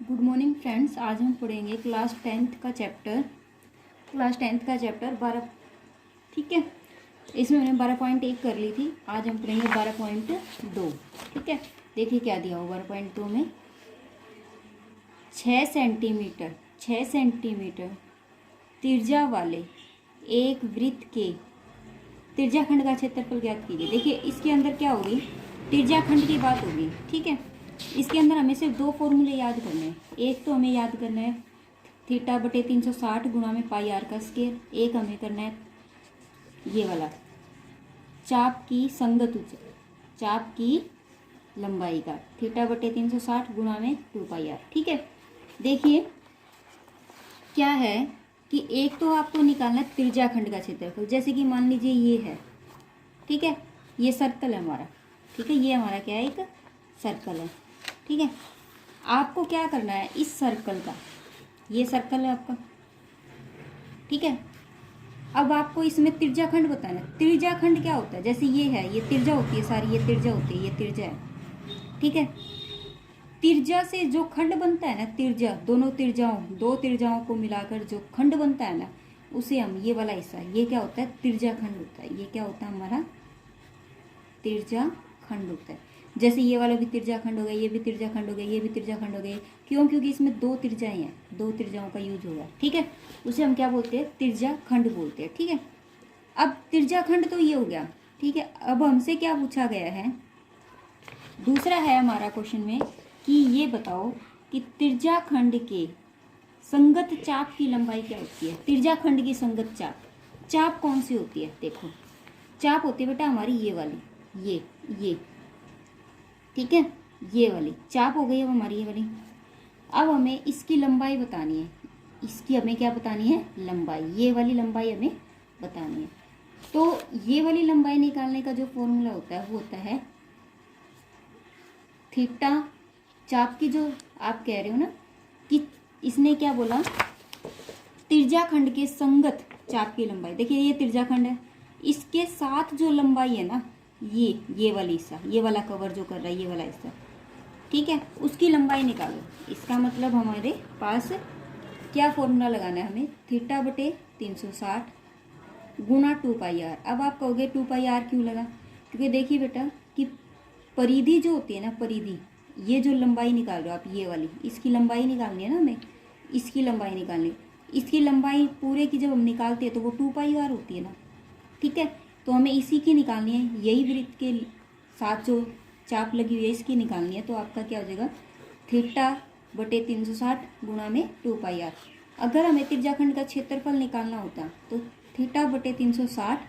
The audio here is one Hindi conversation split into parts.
Good morning friends. आज हम पढ़ेंगे क्लास टेंथ का चैप्टर 12। ठीक है, इसमें मैंने 12.1 कर ली थी। आज हम पढ़ेंगे 12.2। ठीक है, देखिए क्या दिया हो 12.2 में। 6 सेंटीमीटर त्रिज्या वाले एक वृत्त के त्रिज्याखंड का क्षेत्रफल ज्ञात कीजिए। देखिए इसके अंदर क्या होगी, त्रिज्याखंड की बात होगी। ठीक है, इसके अंदर हमें सिर्फ दो फॉर्मूले याद करने हैं। एक तो हमें याद करना है θ/360 गुणा में पाई आर का स्क्वायर। एक हमें करना है ये वाला चाप की संगत चाप की लंबाई का θ/360 गुणा में 2 पाई आर। ठीक है, देखिए क्या है कि एक तो आपको निकालना है त्रिज्याखंड का क्षेत्रफल। जैसे कि मान लीजिए ये है, ठीक है, ये सर्कल है हमारा। ठीक है, ये हमारा क्या है, एक सर्कल है। ठीक है, आपको क्या करना है, इस सर्कल का, ये सर्कल है आपका। ठीक है, अब आपको इसमें त्रिज्याखंड बताना है। त्रिज्याखंड क्या होता है, जैसे ये है, ये त्रिज्या होती है सारी, ये त्रिज्या होती है, ये त्रिज्या है। ठीक है, त्रिज्या से जो खंड बनता है ना, त्रिज्या, दो त्रिज्याओं को मिलाकर जो खंड बनता है ना, उसे हम, ये वाला हिस्सा, ये क्या होता है, त्रिज्याखंड होता है। ये क्या होता है हमारा, त्रिज्याखंड होता है। जैसे ये वाला भी त्रिज्याखंड हो गया, ये भी त्रिज्याखंड हो गया, ये भी त्रिज्याखंड हो गया। क्यों? क्योंकि इसमें दो त्रिज्याएं हैं, दो त्रिज्याओं का यूज होगा। ठीक है, उसे हम क्या बोलते हैं, त्रिज्याखंड बोलते हैं। ठीक है, अब त्रिज्याखंड तो ये हो गया। ठीक है, अब हमसे क्या पूछा गया है, दूसरा है हमारा क्वेश्चन में कि ये बताओ कि त्रिज्याखंड के संगत चाप की लंबाई क्या होती है। त्रिज्याखंड की संगत चाप कौन सी होती है? देखो, चाप होती है बेटा हमारी ये वाली, ये ठीक है, ये वाली चाप हो गई अब हमारी ये वाली। अब हमें इसकी लंबाई बतानी है। इसकी हमें क्या बतानी है, लंबाई। ये वाली लंबाई हमें बतानी है। तो ये वाली लंबाई निकालने का जो फॉर्मूला होता है वो होता है थीटा, चाप की जो आप कह रहे हो ना कि इसने क्या बोला, त्रिज्याखंड के संगत चाप की लंबाई। देखिए ये त्रिज्याखंड है, इसके साथ जो लंबाई है ना, ये वाली हिस्सा, ये वाला कवर जो कर रहा है, ये वाला हिस्सा, ठीक है, उसकी लंबाई निकालो। इसका मतलब हमारे पास क्या फॉर्मूला लगाना है हमें, θ/360 गुणा 2 पाई आर। अब आप कहोगे 2 पाई आर क्यों लगा? क्योंकि देखिए बेटा कि परिधि जो होती है ना, परिधि, ये जो लंबाई निकाल रहे हो आप, ये वाली, इसकी लंबाई निकालनी है ना हमें, इसकी लंबाई निकालनी। इसकी लंबाई पूरे की जब हम निकालते हैं तो वो 2 पाई आर होती है ना। ठीक है, तो हमें इसी की निकालनी है, यही वृत्त के साथ जो चाप लगी हुई है इसकी निकालनी है। तो आपका क्या हो जाएगा, θ/360 गुणा में 2 पाई आर। अगर हमें त्रिज्याखंड का क्षेत्रफल निकालना होता तो θ/360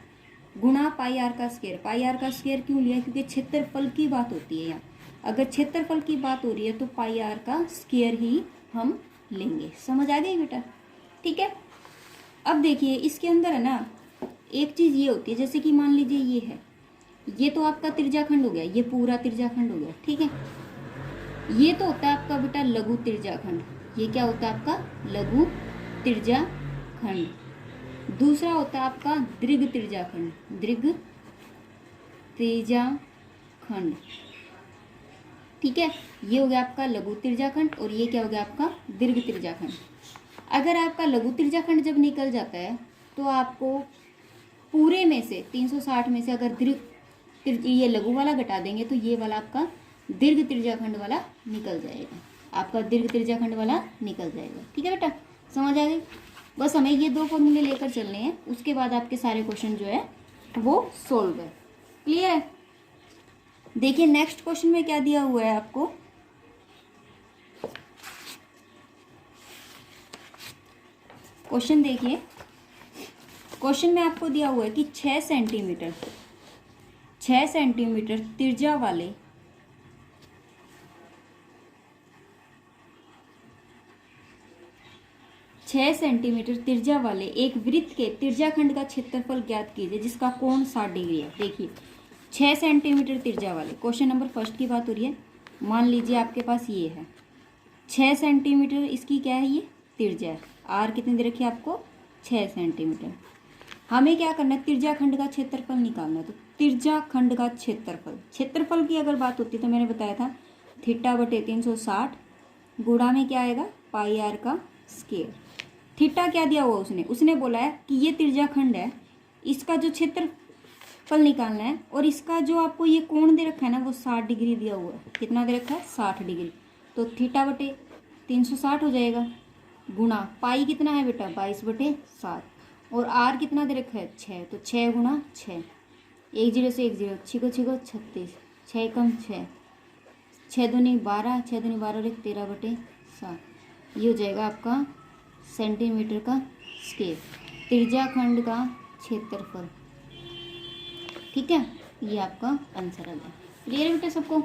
गुणा पाई आर का स्क्वायर। पाई आर का स्क्वायर क्यों लिया? क्योंकि क्षेत्रफल की बात होती है यहाँ। अगर क्षेत्रफल की बात हो रही है तो पाई आर का स्क्वायर ही हम लेंगे। समझ आ गई बेटा? ठीक है, अब देखिए इसके अंदर है ना एक चीज़ ये होती है, जैसे कि मान लीजिए ये है, ये तो आपका त्रिज्याखंड हो गया, ये पूरा त्रिज्याखंड हो गया। ठीक है, ये तो होता है आपका बेटा लघु त्रिज्याखंड। ये क्या होता है आपका, लघु त्रिज्याखंड। दूसरा होता है आपका दीर्घ त्रिज्याखंड, दीर्घ त्रिज्याखंड। ठीक है, ये हो गया आपका लघु त्रिज्याखंड और ये क्या हो गया आपका दीर्घ त्रिज्याखंड। अगर आपका लघु त्रिज्याखंड जब निकल जाता है तो आपको पूरे में से 360 में से अगर ये लघु वाला घटा देंगे तो ये वाला आपका दीर्घ त्रिज्याखंड वाला निकल जाएगा, आपका दीर्घ त्रिज्याखंड वाला निकल जाएगा। ठीक है बेटा, समझ आ गई? बस हमें ये दो फॉर्मूले लेकर चलने हैं, उसके बाद आपके सारे क्वेश्चन जो है वो सोल्व है। क्लियर है? देखिए नेक्स्ट क्वेश्चन में क्या दिया हुआ है आपको, क्वेश्चन देखिए। क्वेश्चन में आपको दिया हुआ है कि 6 सेंटीमीटर त्रिज्या वाले 6 सेंटीमीटर त्रिज्या वाले एक वृत्त के त्रिज्याखंड का क्षेत्रफल ज्ञात कीजिए जिसका कोण 60 डिग्री है। देखिए 6 सेंटीमीटर त्रिज्या वाले, क्वेश्चन नंबर फर्स्ट की बात हो रही है। मान लीजिए आपके पास ये है 6 सेंटीमीटर, इसकी क्या है, ये त्रिज्या है। आर कितनी दे रखी है आपको, 6 सेंटीमीटर। हमें क्या करना है, त्रिज्याखंड का क्षेत्रफल निकालना है। तो त्रिज्याखंड का क्षेत्रफल की अगर बात होती है तो मैंने बताया था θ/360 गुणा में क्या आएगा, पाई आर का स्क्वायर। थीटा क्या दिया हुआ उसने बोला है कि ये त्रिज्याखंड है, इसका जो क्षेत्रफल निकालना है, और इसका जो आपको ये कोण दे रखा है ना वो 60 डिग्री दिया हुआ है। कितना दे रखा है, 60 डिग्री। तो थीटा बटे 360 हो जाएगा, गुणा पाई कितना है बेटा, 22/7, और आर कितना दे रखा है, 6। तो 6 गुणा 6, 1 0 से 1 0, 6 को 36, 6 कम 6, 6 दूनी 12, 6 दूनी 12 और 13/7। ये हो जाएगा आपका सेंटीमीटर का स्क्वायर, त्रिज्याखंड का क्षेत्रफल। ठीक है, ये आपका आंसर आ गया। क्लियर है बेटा सबको।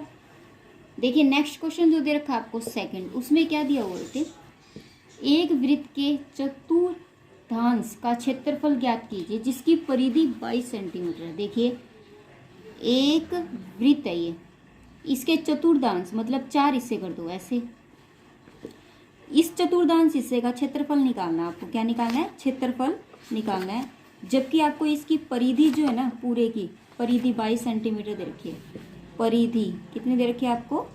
देखिए नेक्स्ट क्वेश्चन जो दे रखा है आपको सेकंड, उसमें क्या दिया हुआ बेटे, एक वृत्त के चतुर्थांश का क्षेत्रफल ज्ञात कीजिए जिसकी परिधि 22 सेंटीमीटर है। देखिए एक वृत्त है ये, इसके चतुर्थांश मतलब 4 हिस्से कर दो ऐसे। इस चतुर्थांश हिस्से का क्षेत्रफल निकालना है आपको। क्या निकालना है, क्षेत्रफल निकालना है। जबकि आपको इसकी परिधि जो है ना, पूरे की परिधि 22 सेंटीमीटर दे रखी है। परिधि कितनी दे रखी है आपको,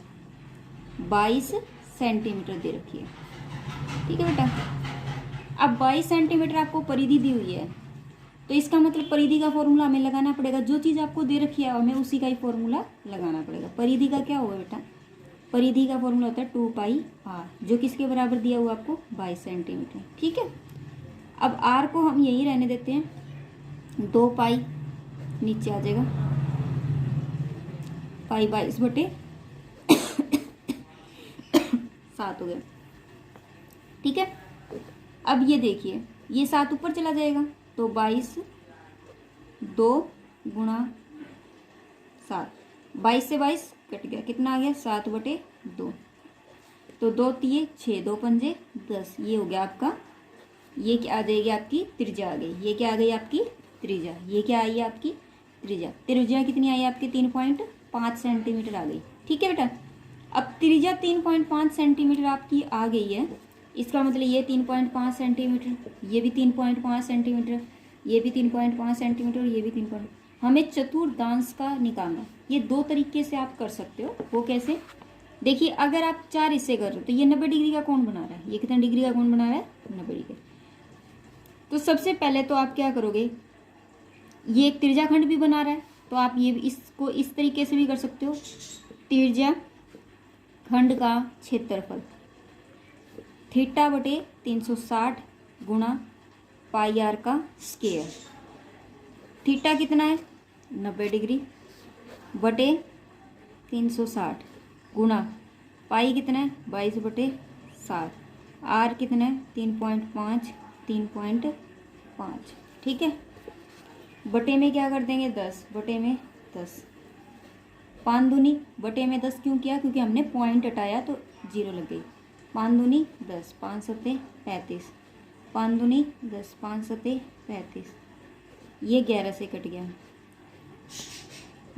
22 सेंटीमीटर दे रखी है। ठीक है बेटा, अब 22 सेंटीमीटर आपको परिधि दी हुई है, तो इसका मतलब परिधि का फॉर्मूला हमें लगाना पड़ेगा। जो चीज़ आपको दे रखी है हमें उसी का ही फॉर्मूला लगाना पड़ेगा। परिधि का क्या होगा बेटा, परिधि का फॉर्मूला होता है 2πr, जो किसके बराबर दिया हुआ आपको, 22 सेंटीमीटर। ठीक है, अब r को हम यही रहने देते हैं, 2π नीचे आ जाएगा, पाई 22/7 हो गया। ठीक है, अब ये देखिए ये 7 ऊपर चला जाएगा, तो 22 2 गुणा 7, 22 से 22 कट गया, कितना आ गया, 7/2। तो 2 तिये 6, 2 पंजे 10, ये हो गया आपका, ये क्या आ जाएगी आपकी त्रिज्या आ गई। ये क्या आ गई आपकी त्रिज्या, ये क्या आई है आपकी त्रिज्या। त्रिज्या कितनी आई आपकी, 3.5 सेंटीमीटर आ गई। ठीक है बेटा, अब त्रिज्या 3.5 सेंटीमीटर आपकी आ गई है, इसका मतलब ये 3.5 सेंटीमीटर, ये भी 3.5 सेंटीमीटर, ये भी 3.5 सेंटीमीटर, और ये भी 3. हमें चतुर्थांश का निकालना। ये 2 तरीके से आप कर सकते हो। वो कैसे, देखिए अगर आप 4 हिस्से कर रहे हो तो ये 90 डिग्री का कोण बना रहा है। ये कितने डिग्री का कोण बना रहा है, 90 डिग्री। तो सबसे पहले तो आप क्या करोगे, ये एक त्रिज्याखंड भी बना रहा है, तो आप ये इसको इस तरीके से भी कर सकते हो, त्रिज्याखंड का क्षेत्रफल थीटा बटे 360 गुणा पाई आर का स्क्वायर। थीटा कितना है, 90 डिग्री बटे 360 गुणा पाई कितना है, 22/7, आर कितना है, 3.5। ठीक है, बटे में क्या कर देंगे, 10 बटे में 10, 5 दूनी बटे में 10 क्यों किया, क्योंकि हमने पॉइंट हटाया तो 0 लग गई। 5 दूनी 10, 5 सत्ते 35, 5 दूनी 10, 5 सत्ते 35, ये 11 से कट गया,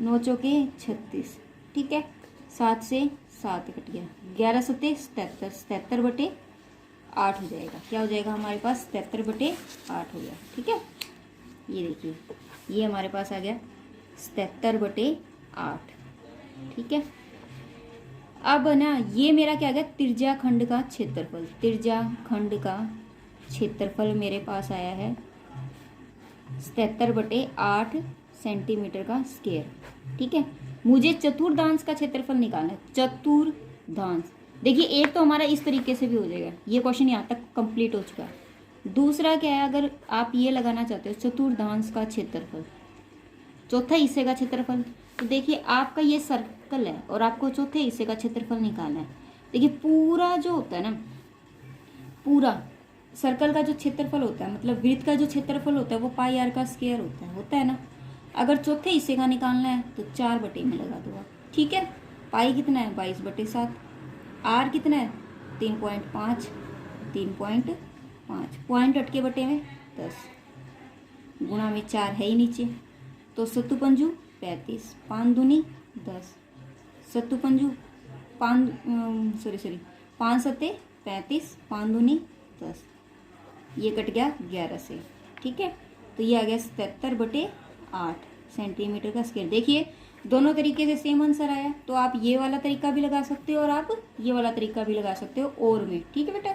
9 चौके 36। ठीक है, 7 से 7 कट गया, 11 सत्ते 77, 77/8 हो जाएगा। क्या हो जाएगा हमारे पास, 77/8 हो गया। ठीक है, ये देखिए ये हमारे पास आ गया 77/8। ठीक है, अब ना ये मेरा क्या आ गया, त्रिज्याखंड का क्षेत्रफल। त्रिज्याखंड का क्षेत्रफल मेरे पास आया है 77/8 सेंटीमीटर का स्क्वायर। ठीक है, मुझे चतुर्थांश का क्षेत्रफल निकालना है। चतुर्थांश देखिए, एक तो हमारा इस तरीके से भी हो जाएगा, ये क्वेश्चन यहाँ तक कंप्लीट हो चुका है। दूसरा क्या है, अगर आप ये लगाना चाहते हो चतुर्थांश का क्षेत्रफल, चौथे हिस्से का क्षेत्रफल, तो देखिए आपका ये सर्कल है और आपको चौथे हिस्से का क्षेत्रफल निकालना है। देखिए पूरा जो होता है ना, पूरा सर्कल का जो क्षेत्रफल होता है, मतलब वृत्त का जो क्षेत्रफल होता है वो पाई आर का स्क्वायर होता है ना। अगर चौथे हिस्से का निकालना है तो 4 बटे में लगा दो आप। ठीक है, पाई कितना है, 22/7, आर कितना है, 3.5, 3.5, पॉइंट अटके बटे में 10, गुणा में 4 है ही नीचे, तो 7 पंजू 35, 5 दूनी 10, 7 पंजू 5 सत्ते 35, 5 दूनी 10, ये कट गया 11 से। ठीक है, तो ये आ गया 77/8 सेंटीमीटर का स्क्वायर। देखिए दोनों तरीके से सेम आंसर आया, तो आप ये वाला तरीका भी लगा सकते हो और आप ये वाला तरीका भी लगा सकते हो और में, ठीक है बेटा।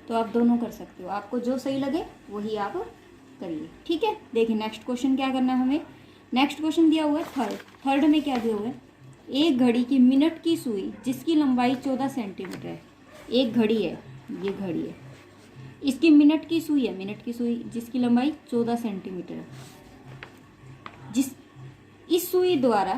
तो आप दोनों कर सकते हो, आपको जो सही लगे वही आप करिए, ठीक है। देखिए नेक्स्ट क्वेश्चन क्या करना है हमें। नेक्स्ट क्वेश्चन दिया हुआ है थर्ड में क्या दिया हुआ है, एक घड़ी की मिनट की सुई जिसकी लंबाई 14 सेंटीमीटर है। एक घड़ी है, ये घड़ी है, इसकी मिनट की सुई है, मिनट की सुई जिसकी लंबाई 14 सेंटीमीटर है। इस सुई द्वारा,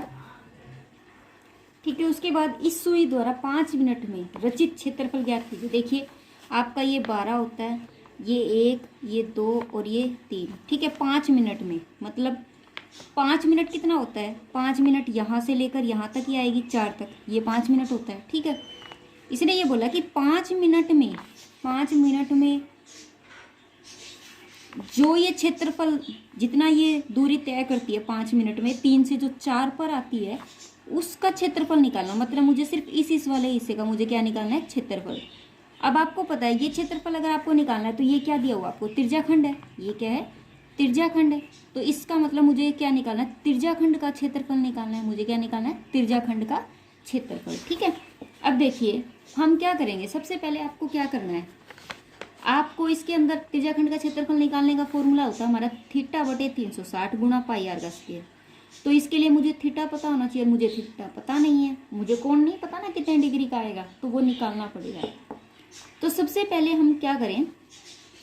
ठीक है, उसके बाद इस सुई द्वारा 5 मिनट में रचित क्षेत्रफल ज्ञात कीजिए। देखिए आपका ये 12 होता है, ये 1, ये 2 और ये 3, ठीक है। 5 मिनट में मतलब 5 मिनट कितना होता है, 5 मिनट यहाँ से लेकर यहाँ तक ही आएगी 4 तक, ये 5 मिनट होता है, ठीक है। इसने ये बोला कि 5 मिनट में जो ये क्षेत्रफल जितना ये दूरी तय करती है 5 मिनट में, 3 से जो 4 पर आती है उसका क्षेत्रफल निकालना। मतलब मुझे सिर्फ इस वाले हिस्से का मुझे क्या निकालना है, क्षेत्रफल। अब आपको पता है ये क्षेत्रफल अगर आपको निकालना है तो ये क्या दिया हुआ आपको, त्रिज्याखंड है। ये क्या है, त्रिज्याखंड है। तो इसका मतलब मुझे क्या निकालना है, त्रिज्याखंड का क्षेत्रफल निकालना है। मुझे क्या निकालना है, त्रिज्याखंड का क्षेत्रफल, ठीक है। अब देखिए हम क्या करेंगे, सबसे पहले आपको क्या करना है, आपको इसके अंदर त्रिज्याखंड का क्षेत्रफल निकालने का फॉर्मूला होता है हमारा थीटा बटे 360 गुणा पाई आर का स्क्वायर। तो इसके लिए मुझे थीटा पता होना चाहिए, मुझे थीटा पता नहीं है, मुझे कोण नहीं पता ना कितने डिग्री का आएगा, तो वो निकालना पड़ेगा। तो सबसे पहले हम क्या करें,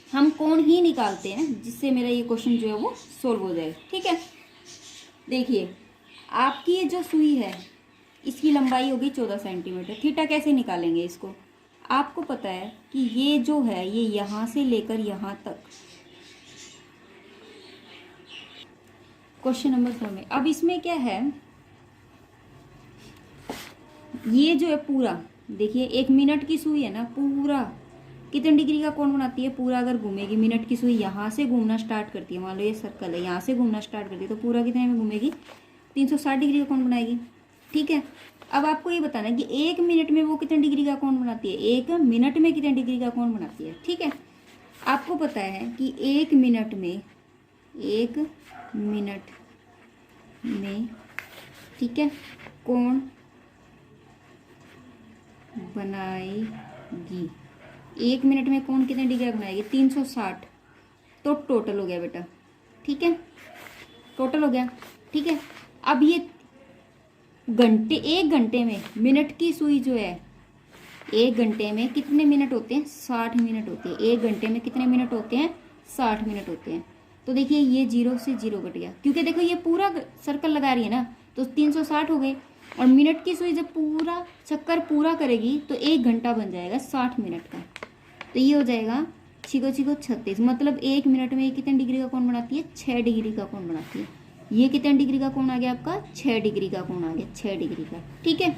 हम कोण ही निकालते हैं जिससे मेरा ये क्वेश्चन जो है वो सोल्व हो जाए, ठीक है। देखिए आपकी ये जो सुई है इसकी लंबाई होगी 14 सेंटीमीटर। थीटा कैसे निकालेंगे इसको, आपको पता है कि ये जो है ये यहाँ से लेकर यहाँ तक, क्वेश्चन नंबर 4 में। अब इसमें क्या है, ये जो है पूरा, देखिए 1 मिनट की सुई है ना, पूरा कितने डिग्री का कोण बनाती है, पूरा अगर घूमेगी, मिनट की सुई यहाँ से घूमना स्टार्ट करती है, मान लो ये सर्कल है, यहाँ से घूमना स्टार्ट करती है तो पूरा कितने में घूमेगी, 360 डिग्री का कोण बनाएगी, ठीक है। अब आपको ये बताना है कि 1 मिनट में वो कितने डिग्री का कोण बनाती है, 1 मिनट में कितने डिग्री का कोण बनाती है, ठीक है। आपको पता है कि 1 मिनट में, ठीक है, कोण बनाएगी, 1 मिनट में कोण कितने डिग्री का बनाएगी, 360। तो टोटल हो गया बेटा, ठीक है, टोटल हो गया, ठीक है। अब ये घंटे, 1 घंटे में मिनट की सुई जो है, 1 घंटे में कितने मिनट होते हैं, 60 मिनट होते हैं। 1 घंटे में कितने मिनट होते हैं, 60 मिनट होते हैं। तो देखिए ये 0 से 0 कट गया, क्योंकि देखो ये पूरा सर्कल लगा रही है ना, तो 360 हो गए। और मिनट की सुई जब पूरा चक्कर पूरा करेगी तो 1 घंटा बन जाएगा 60 मिनट का। तो ये हो जाएगा 6 36, मतलब 1 मिनट में कितने डिग्री का कोण बनाती है, 6 डिग्री का कोण बनाती है। ये कितने डिग्री का कोण आ गया आपका, 6 डिग्री का कोण आ गया, 6 डिग्री का, ठीक है।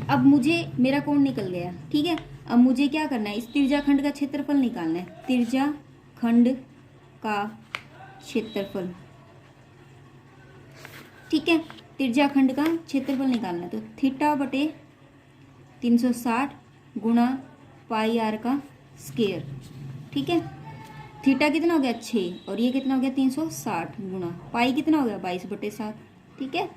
अब मुझे मेरा कोण निकल गया, ठीक है। अब मुझे क्या करना है, इस त्रिज्याखंड का क्षेत्रफल निकालना है, त्रिज्याखंड का क्षेत्रफल, ठीक है, त्रिज्याखंड का क्षेत्रफल निकालना है। तो थीटा बटे 360 गुणा पाई आर का स्क्वायर, ठीक है। थीटा कितना हो गया 6 और ये कितना हो गया 360 गुणा पाई कितना हो गया 22/7, ठीक है।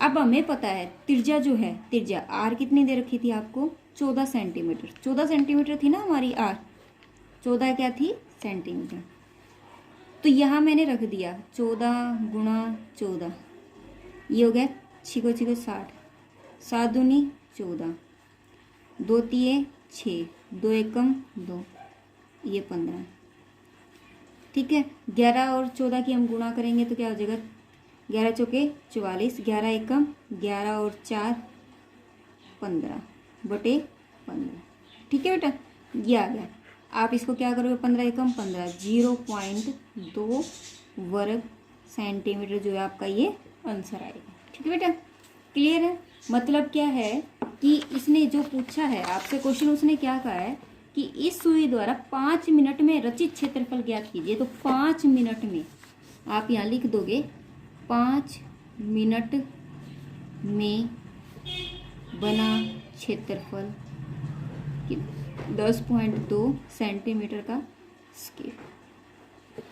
अब हमें पता है त्रिज्या जो है, त्रिज्या आर कितनी दे रखी थी आपको, 14 सेंटीमीटर, 14 सेंटीमीटर थी ना हमारी आर, 14 क्या थी, सेंटीमीटर। तो यहाँ मैंने रख दिया 14 गुणा 14, ये हो गया 6 60, 7 दूनी 14, 2 तिये 6, 2 एकम 2, ये 15, ठीक है। 11 और 14 की हम गुणा करेंगे तो क्या हो जाएगा, 11 चौके 44, 11 एकम 11 और 4 15 बटे 15, ठीक है बेटा, ये आ गया। आप इसको क्या करोगे, 15 एकम 15, 0.2 वर्ग सेंटीमीटर जो है आपका ये आंसर आएगा, ठीक है बेटा, क्लियर है। मतलब क्या है कि इसने जो पूछा है आपसे क्वेश्चन, उसने क्या कहा है कि इस सुई द्वारा 5 मिनट में रचित क्षेत्रफल ज्ञात कीजिए। तो 5 मिनट में आप यहाँ लिख दोगे 5 मिनट में बना क्षेत्रफल 10.2 सेंटीमीटर का स्क्वायर।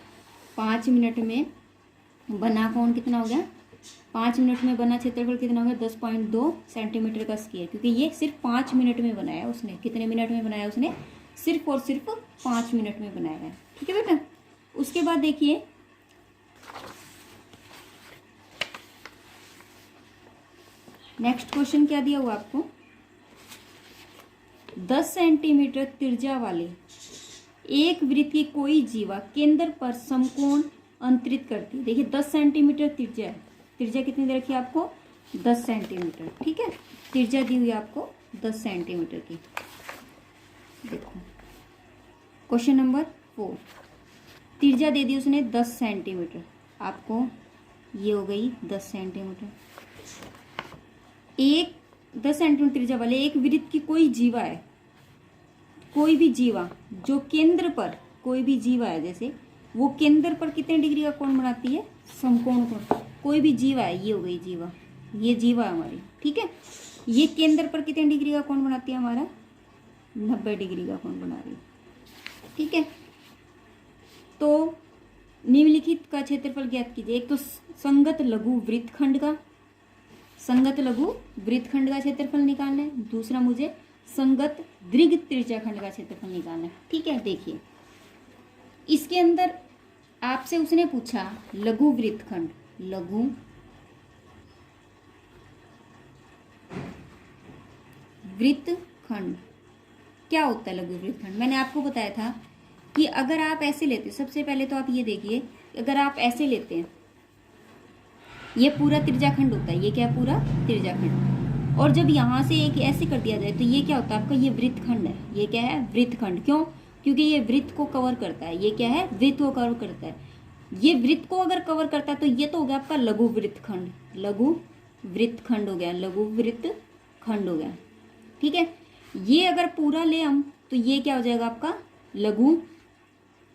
5 मिनट में बना कोण कितना हो गया, 5 मिनट में बना क्षेत्रफल कितना होगा 10.2 सेंटीमीटर का स्क्वायर, क्योंकि ये सिर्फ 5 मिनट में बनाया उसने। कितने मिनट में बनाया उसने? सिर्फ और सिर्फ 5 मिनट में बनाया है। ठीक है बेटा। उसके बाद देखिए नेक्स्ट क्वेश्चन क्या दिया हुआ आपको, 10 सेंटीमीटर त्रिज्या वाले एक वृत्त की कोई जीवा केंद्र पर समकोण अंतरित करती है। देखिए 10 सेंटीमीटर त्रिज्या है, त्रिज्या कितनी दे रखी है आपको 10 सेंटीमीटर। ठीक है, त्रिज्या दी हुई है आपको 10 सेंटीमीटर की। देखो क्वेश्चन नंबर 4, त्रिज्या दे दी उसने 10 सेंटीमीटर, आपको ये हो गई 10 सेंटीमीटर। एक 10 सेंटीमीटर त्रिज्या वाले एक वृत्त की कोई जीवा है, कोई भी जीवा जो केंद्र पर, कोई भी जीवा है जैसे वो केंद्र पर कितने डिग्री का कोण बनाती है? समकोण कोण। कोई भी जीवा है, ये हो गई जीवा, ये जीवा है हमारी। ठीक है, ये केंद्र पर कितने डिग्री का कोण बनाती है? हमारा 90 डिग्री का कोण बना रही है। ठीक है, तो निम्नलिखित का क्षेत्रफल ज्ञात कीजिए। एक तो संगत लघु वृत्तखंड का, संगत लघु वृत्तखंड का क्षेत्रफल निकालना है। दूसरा मुझे संगत दीर्घ त्रिज्याखंड का क्षेत्रफल निकालना है। ठीक है, देखिए इसके अंदर आपसे उसने पूछा लघु वृत्तखंड, लघु वृत्तखंड क्या होता है? लघु वृत्तखंड मैंने आपको बताया था कि अगर आप ऐसे लेते, सबसे पहले तो आप ये देखिए, अगर आप ऐसे लेते हैं ये पूरा त्रिज्याखंड होता है, ये क्या है? पूरा त्रिज्याखंड। और जब यहाँ से एक ऐसे कर दिया जाए तो ये क्या होता है आपका? ये वृत्तखंड है। ये क्या है? वृत्तखंड। क्यों? क्योंकि ये वृत्त को कवर करता है। ये क्या है? वृत्त को कवर करता है। ये वृत्त को अगर कवर करता है तो ये तो हो गया आपका लघु वृत्तखंड, लघु वृत्तखंड हो गया, लघु वृत्तखंड हो गया। ठीक है, ये अगर पूरा ले हम तो ये क्या हो जाएगा आपका? लघु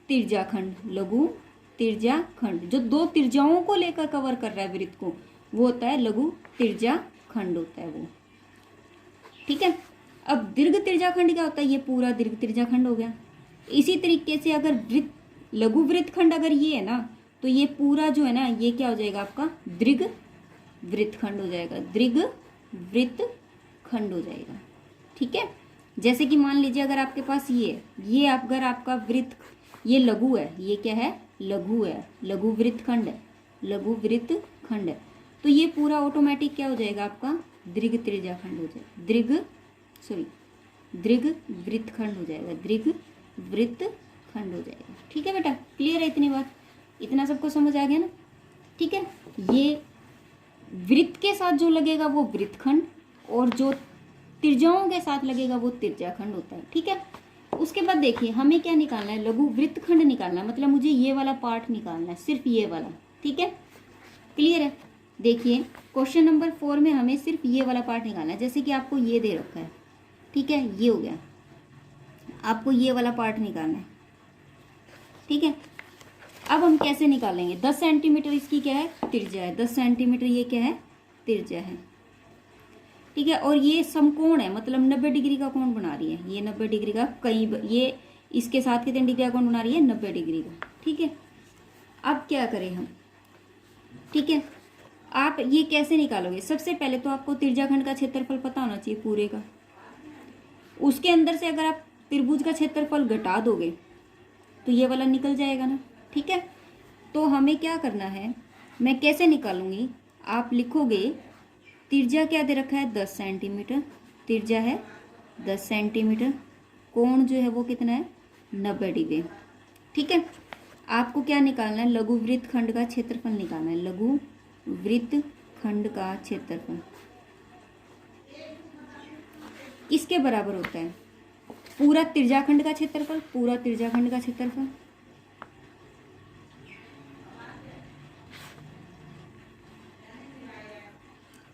त्रिज्याखंड, लघु त्रिज्याखंड। जो दो त्रिज्याओं को लेकर कवर कर रहा है वृत्त को, वो होता है लघु त्रिज्याखंड होता है वो। ठीक है, अब दीर्घ त्रिज्याखंड क्या होता है? ये पूरा दीर्घ त्रिज्याखंड हो गया। इसी तरीके से अगर वृत्त, लघु वृत्तखंड अगर ये है ना, तो ये पूरा जो है ना, ये क्या हो जाएगा आपका? दीर्घ वृत्तखंड हो जाएगा, दीर्घ वृत्तखंड हो जाएगा। ठीक है, जैसे कि मान लीजिए अगर आपके पास ये है, ये अगर आपका वृत्त, ये लघु है, ये क्या है? लघु है, लघु वृत्तखंड है, लघु वृत्तखंड है। तो ये पूरा ऑटोमेटिक क्या हो जाएगा आपका? दीर्घ त्रिज्याखंड हो जाएगा, दीर्घ वृत्तखंड हो जाएगा, दीर्घ वृत्तखंड हो जाएगा। ठीक है बेटा, क्लियर है इतनी बात? इतना सबको समझ आ गया ना? ठीक है, ये वृत्त के साथ जो लगेगा वो वृत्तखंड, और जो त्रिज्याओं के साथ लगेगा वो त्रिज्याखंड होता है। ठीक है, उसके बाद देखिए हमें क्या निकालना है? लघु वृत्तखंड निकालना है, मतलब मुझे ये वाला पार्ट निकालना है, सिर्फ ये वाला। ठीक है, क्लियर है? देखिए क्वेश्चन नंबर 4 में हमें सिर्फ ये वाला पार्ट निकालना है। जैसे कि आपको ये दे रखा है, ठीक है, ये हो गया, आपको ये वाला पार्ट निकालना है। ठीक है, अब हम कैसे निकालेंगे? 10 सेंटीमीटर इसकी क्या है? त्रिज्या है। 10 सेंटीमीटर ये क्या है? त्रिज्या है। ठीक है, और ये समकोण है, मतलब 90 डिग्री का कोण बना रही है। ये 90 डिग्री का, कहीं ये इसके साथ कितने डिग्री का कोण बना रही है? 90 डिग्री का। ठीक है, अब क्या करें हम? ठीक है, आप ये कैसे निकालोगे? सबसे पहले तो आपको त्रिज्याखंड का क्षेत्रफल पता होना चाहिए पूरे का। उसके अंदर से अगर आप त्रिभुज का क्षेत्रफल घटा दोगे तो ये वाला निकल जाएगा ना। ठीक है, तो हमें क्या करना है? मैं कैसे निकालूंगी? आप लिखोगे त्रिज्या क्या दे रखा है? 10 सेंटीमीटर, त्रिज्या है 10 सेंटीमीटर, कोण जो है वो कितना है? 90 डिग्री। ठीक है, आपको क्या निकालना है? लघु वृत्तखंड का क्षेत्रफल निकालना है, लघु वृत्तखंड का क्षेत्रफल किसके बराबर होता है? पूरा त्रिज्याखंड का क्षेत्रफल, पूरा त्रिज्याखंड का क्षेत्रफल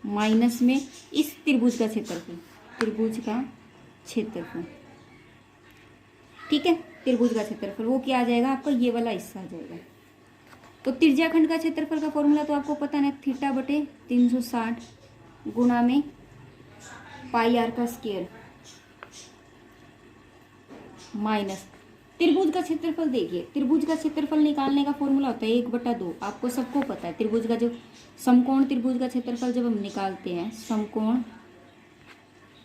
माइनस में इस त्रिभुज का क्षेत्रफल, त्रिभुज का क्षेत्रफल। ठीक है, त्रिभुज का क्षेत्रफल वो क्या आ जाएगा आपका? ये वाला हिस्सा आ जाएगा। तो त्रिज्याखंड का क्षेत्रफल का फॉर्मूला तो आपको पता है, थीटा बटे 360 गुणा में पाई आर का स्क्वायर माइनस त्रिभुज का क्षेत्रफल देखिए, त्रिभुज का क्षेत्रफल निकालने का फॉर्मूला होता है 1/2। आपको सबको पता है त्रिभुज का, जो समकोण त्रिभुज का क्षेत्रफल जब हम निकालते हैं, समकोण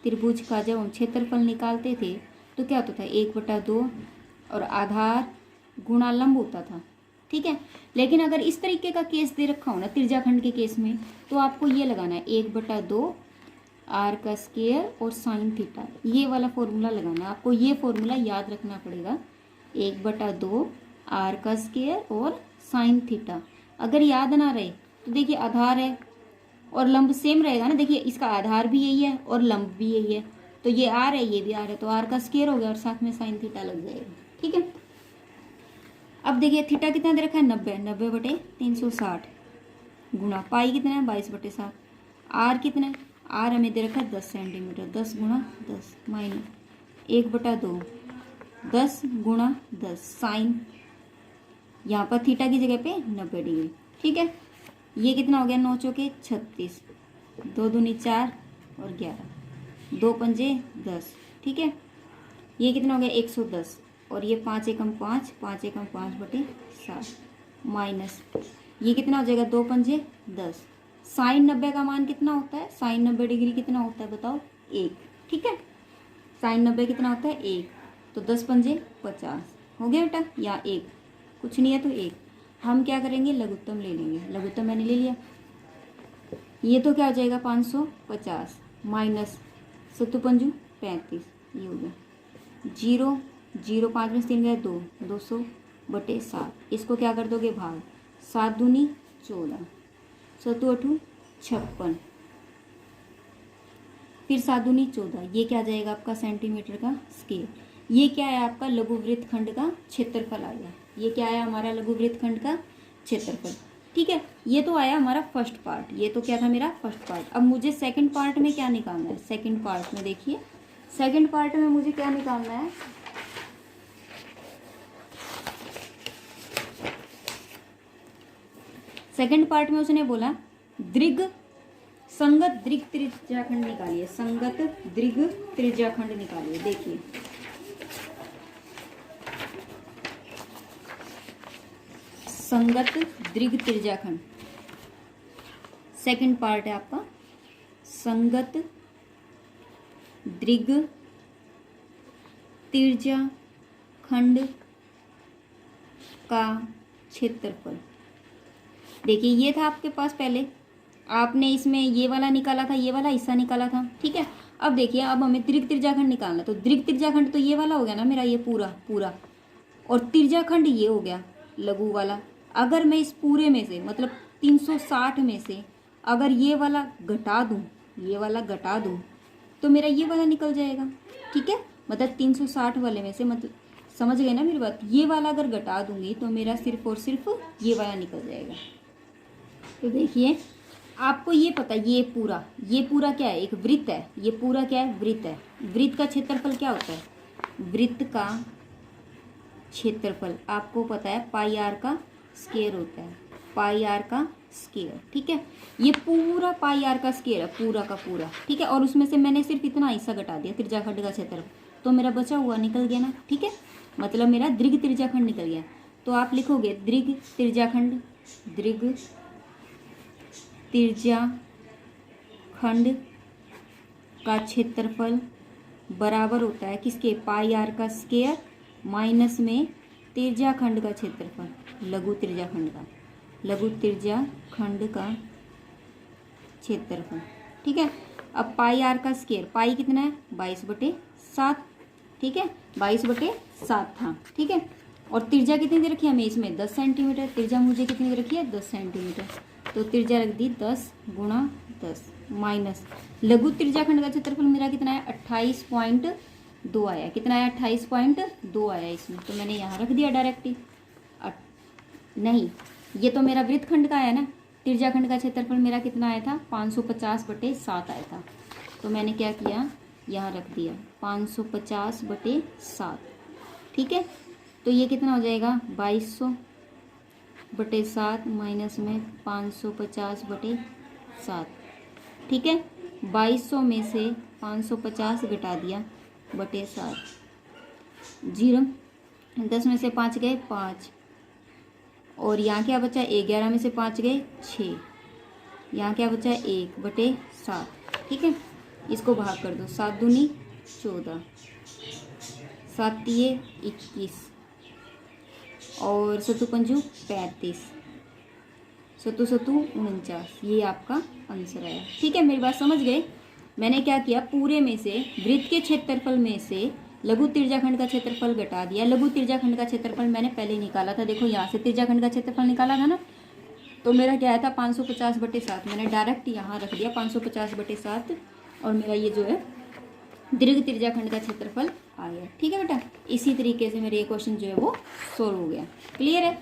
त्रिभुज का जब हम क्षेत्रफल निकालते थे तो क्या होता था 1/2 और आधार गुणा लंब होता था, ठीक है। लेकिन अगर इस तरीके का केस दे रखा हो ना त्रिज्याखंड के केस में, तो आपको ये लगाना है 1/2 आर का स्क्वायर और साइन थीटा, ये वाला फॉर्मूला लगाना है आपको। ये फॉर्मूला याद रखना पड़ेगा, 1/2 आर का स्क्वायर और साइन थीटा। अगर याद ना रहे तो देखिए आधार है और लंब सेम रहेगा ना, देखिए इसका आधार भी यही है और लंब भी यही है, तो ये आर है ये भी आर है, तो आर का स्क्वायर हो गया और साथ में साइन थीटा लग जाएगा, ठीक है। अब देखिए थीटा कितना दे रखा है 90/360 गुणा पाई कितना है 22/7। आर कितना है, आर हमें दे रखा है 10 सेंटीमीटर, 10 गुणा 10 माइनस 1/2 10 गुणा 10 साइन, यहाँ पर थीटा की जगह पे 90 डिग्री, ठीक है। ये कितना हो गया 9 चौके 36, 2 दूनी 4 और 11, 2 पंजे 10, ठीक है। ये कितना हो गया 110 और ये 5 एकम 5, 5 एकम 5/7 माइनस ये कितना हो जाएगा 2 पंजे 10। साइन 90 का मान कितना होता है, साइन 90 डिग्री कितना होता है बताओ 1, ठीक है। साइन 90 कितना होता है 1, तो 10 पंजे 50 हो गया बेटा, या 1 कुछ नहीं है तो 1। हम क्या करेंगे लघुत्तम ले लेंगे, लघुत्तम मैंने ले लिया, ये तो क्या हो जाएगा 550 माइनस 7 पंजू 35, ये हो गया 0 0 5 में 3 गए 2, 200/7। इसको क्या कर दोगे भाग, 7 दूनी 14, 7 8 56, फिर 7 दूनी 14, ये क्या जाएगा आपका सेंटीमीटर का स्केल। ये क्या है आपका लघु वृत्तखंड का क्षेत्रफल आ गया, ये क्या है हमारा लघु वृत्तखंड का क्षेत्रफल, ठीक है। ये तो आया हमारा फर्स्ट पार्ट, ये तो क्या था मेरा फर्स्ट पार्ट। अब मुझे सेकंड पार्ट में क्या निकालना है, सेकंड पार्ट में देखिए, सेकंड पार्ट में मुझे क्या निकालना है, सेकंड पार्ट में उसने बोला संगत दीर्घ त्रिज्याखंड निकालिए, संगत दीर्घ त्रिज्याखंड निकालिए। देखिए संगत दीर्घ त्रिज्याखंड, सेकंड पार्ट है आपका संगत दीर्घ त्रिज्याखंड का क्षेत्रफल। देखिए ये था आपके पास पहले, आपने इसमें ये वाला निकाला था, ये वाला हिस्सा निकाला था, ठीक है। अब देखिए अब हमें दीर्घ त्रिज्याखंड निकालना, तो दीर्घ त्रिज्याखंड तो ये वाला हो गया ना मेरा, ये पूरा पूरा, और त्रिज्याखंड ये हो गया लघु वाला। अगर मैं इस पूरे में से मतलब 360 में से अगर ये वाला घटा दूं, ये वाला घटा दूं, तो मेरा ये वाला निकल जाएगा, ठीक है। मतलब 360 वाले में से, मतलब समझ गए ना मेरी बात, ये वाला अगर घटा दूंगी तो मेरा सिर्फ और सिर्फ ये वाला निकल जाएगा। तो देखिए आपको ये पता है ये पूरा क्या है, एक वृत्त है, ये पूरा क्या है वृत्त है। वृत्त का क्षेत्रफल क्या होता है, वृत्त का क्षेत्रफल आपको पता है पाई आर का स्क्वायर होता है, पाई आर का स्क्वायर, ठीक है। ये पूरा पाई आर का स्क्वायर है पूरा का पूरा, ठीक है। और उसमें से मैंने सिर्फ इतना हिस्सा घटा दिया त्रिज्याखंड का क्षेत्रफल, तो मेरा बचा हुआ निकल गया ना, ठीक है। मतलब मेरा दीर्घ त्रिज्याखंड निकल गया। तो आप लिखोगे दीर्घ त्रिज्याखंड, दीर्घ त्रिज्याखंड का क्षेत्रफल बराबर होता है किसके, पाई आर का स्क्वायर माइनस में त्रिज्याखंड का क्षेत्रफल, लघु त्रिज्याखंड का, लघु त्रिज्याखंड का क्षेत्रफल, ठीक है। अब पाई आर का स्क्वायर, पाई कितना है 22/7, ठीक है, 22/7 था, ठीक है। और त्रिज्या कितनी दे रखी है हमें इसमें 10 सेंटीमीटर, त्रिज्या मुझे कितनी दे रखी है 10 सेंटीमीटर, तो त्रिज्या रख दी 10 गुणा 10 माइनस लघु त्रिज्याखंड का क्षेत्रफल मेरा कितना है 28.2 आया, कितना आया 28.2 आया इसमें, तो मैंने यहाँ रख दिया डायरेक्ट ही। नहीं, ये तो मेरा वृत्तखंड का आया ना, त्रिज्याखंड का क्षेत्रफल मेरा कितना आया था 550/7 आया था, तो मैंने क्या किया यहाँ रख दिया 550/7, ठीक है। तो ये कितना हो जाएगा 2200/7 माइनस में 550/7, ठीक है। 2200 में से 550 घटा दिया बटे 7, 0 10 में से 5 गए 5, और यहाँ क्या बचा 11 में से 5 गए 6, यहाँ क्या बचा 1/7। ठीक है, इसको भाग कर दो, 7 दूनी 14, 7 तिये 21, और 7 पंजू 35, 7 7 49। ये आपका आंसर आया। ठीक है, मेरी बात समझ गए। मैंने क्या किया, पूरे में से वृत्त के क्षेत्रफल में से लघु तिर्जाखंड का क्षेत्रफल घटा दिया। लघु तिर्जाखंड का क्षेत्रफल मैंने पहले ही निकाला था, देखो यहाँ से तिर्जाखंड का क्षेत्रफल निकाला था ना, तो मेरा क्या आया था 550/7। मैंने डायरेक्ट यहाँ रख दिया 550/7, और मेरा ये जो है दीर्घ तिर्जाखंड का क्षेत्रफल आ गया। ठीक है बेटा, इसी तरीके से मेरा ये क्वेश्चन जो है वो सोल्व हो गया। क्लियर है?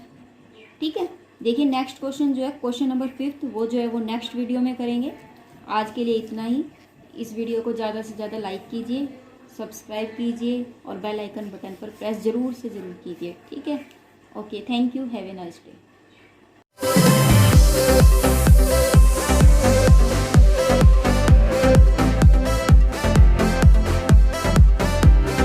ठीक है, देखिए नेक्स्ट क्वेश्चन जो है क्वेश्चन नंबर 5, वो जो है वो नेक्स्ट वीडियो में करेंगे। आज के लिए इतना ही। इस वीडियो को ज़्यादा से ज़्यादा लाइक कीजिए, सब्सक्राइब कीजिए, और बेल आइकन बटन पर प्रेस ज़रूर से ज़रूर कीजिए। ठीक है, okay, thank you, have a nice day.